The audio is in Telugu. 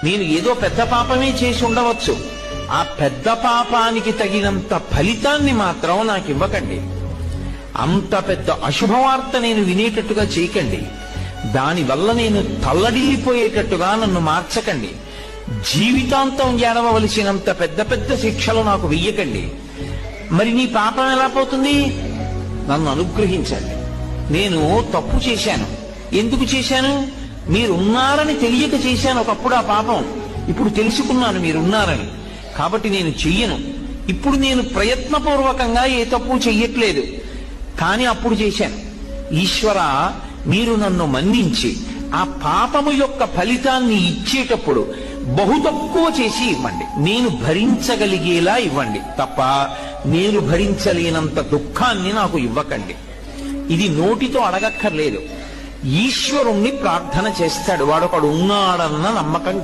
నేను ఏదో పెద్ద పాపమే చేసి ఉండవచ్చు, ఆ పెద్ద పాపానికి తగినంత ఫలితాన్ని మాత్రం నాకు ఇవ్వకండి. అంత పెద్ద అశుభవార్త నేను వినేటట్టుగా చేయకండి. దానివల్ల నేను తల్లడిల్లిపోయేటట్టుగా నన్ను మార్చకండి. జీవితాంతం ఏడవలసినంత పెద్ద పెద్ద శిక్షలు నాకు వెయ్యకండి. మరి నీ పాపం ఎలా పోతుంది? నన్ను అనుగ్రహించండి. నేను తప్పు చేశాను. ఎందుకు చేశాను? మీరున్నారని తెలియక చేశాను ఒకప్పుడు ఆ పాపం. ఇప్పుడు తెలుసుకున్నాను మీరున్నారని, కాబట్టి నేను చెయ్యను. ఇప్పుడు నేను ప్రయత్నపూర్వకంగా ఏ తప్పు చెయ్యట్లేదు, కానీ అప్పుడు చేశాను. ఈశ్వర, మీరు నన్ను మన్నించి ఆ పాపము యొక్క ఫలితాన్ని ఇచ్చేటప్పుడు బహు తక్కువ చేసి ఇవ్వండి. నేను భరించగలిగేలా ఇవ్వండి తప్ప నేను భరించలేనంత దుఃఖాన్ని నాకు ఇవ్వకండి. ఇది నోటితో అడగక్కర్లేదు, ఈశ్వరుణ్ణి ప్రార్థన చేస్తాడు. వాడొకడు ఉన్నాడన్న నమ్మకం